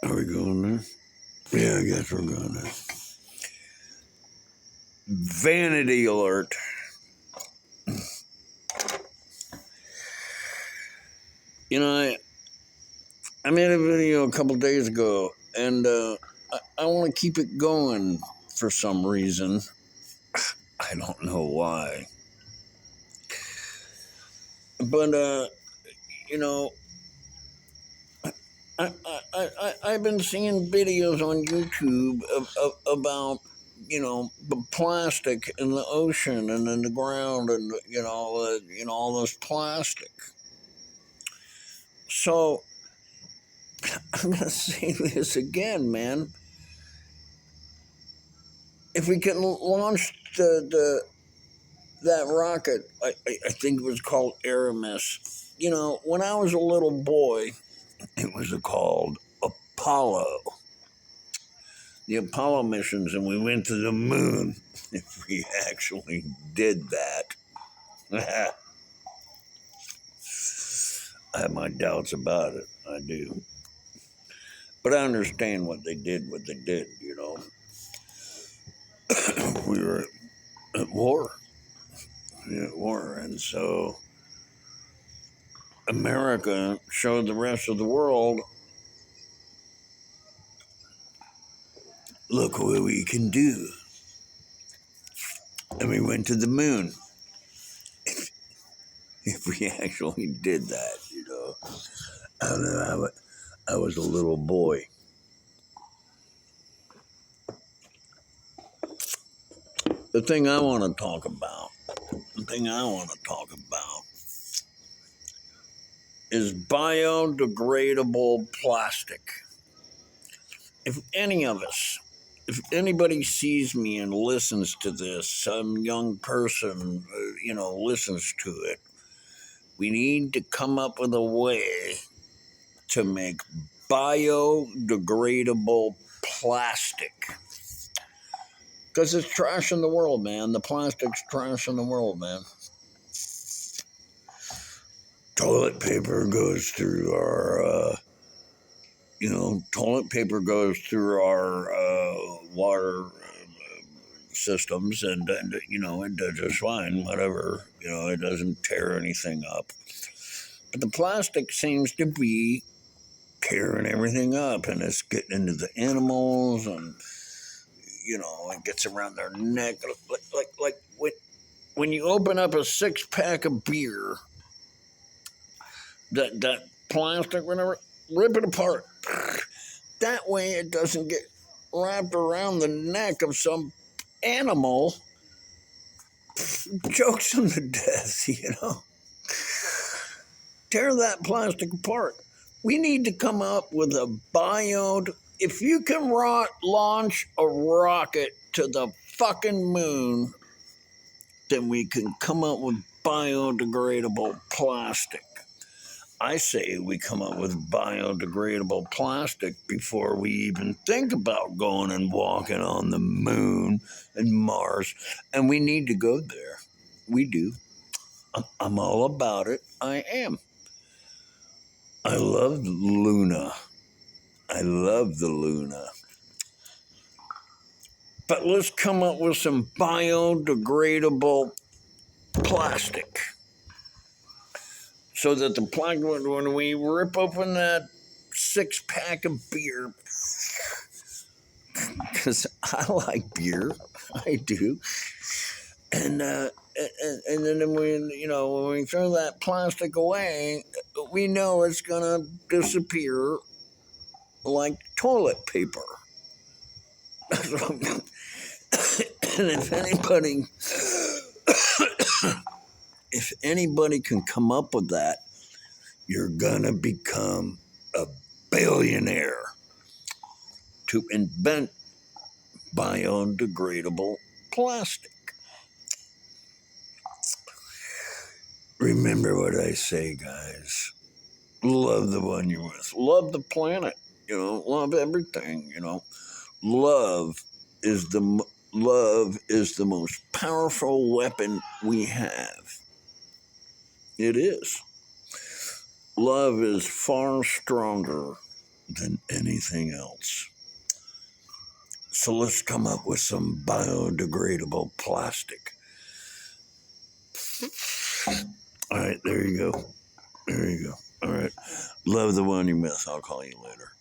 Are we going there? Yeah, I guess we're going there. Vanity alert. You know, I made a video a couple days ago, and I want to keep it going for some reason. I don't know why. But, you know, I've been seeing videos on YouTube about, the plastic in the ocean and in the ground and, all this plastic. So, I'm going to say this again, man. If we can launch that rocket, I think it was called Aramis. When I was a little boy, it was called Apollo. The Apollo missions, and we went to the moon. If we actually did that, I have my doubts about it. I do. But I understand what they did, We were at war. And so America showed the rest of the world, look what we can do. And we went to the moon. If we actually did that, I don't know. I was a little boy. The thing I want to talk about is biodegradable plastic. If anybody sees me and listens to this, some young person, listens to it, we need to come up with a way to make biodegradable plastic. Because it's trash in the world, man. The plastic's trash in the world, man. Toilet paper goes through our, water systems, and it does just fine, whatever. It doesn't tear anything up. But the plastic seems to be tearing everything up, and it's getting into the animals, and it gets around their neck, like when you open up a 6-pack of beer, that plastic, whenever, rip it apart. That way it doesn't get wrapped around the neck of some animal. Jokes on the death, Tear that plastic apart. We need to come up with if you can launch a rocket to the fucking moon, then we can come up with biodegradable plastic. I say we come up with biodegradable plastic before we even think about going and walking on the moon and Mars. And we need to go there. We do. I'm all about it. I am. I love Luna. I love the Luna. But let's come up with some biodegradable plastic. So that the plastic, when we rip open that 6-pack of beer, because I like beer, I do, and then when we throw that plastic away, we know it's gonna disappear like toilet paper. And if anybody can come up with that, you're gonna become a billionaire. To invent biodegradable plastic. Remember what I say, guys. Love the one you're with. Love the planet. Love everything. Love is the most powerful weapon we have. It is. Love is far stronger than anything else. So let's come up with some biodegradable plastic. All right, there you go. There you go. All right. Love the one you miss. I'll call you later.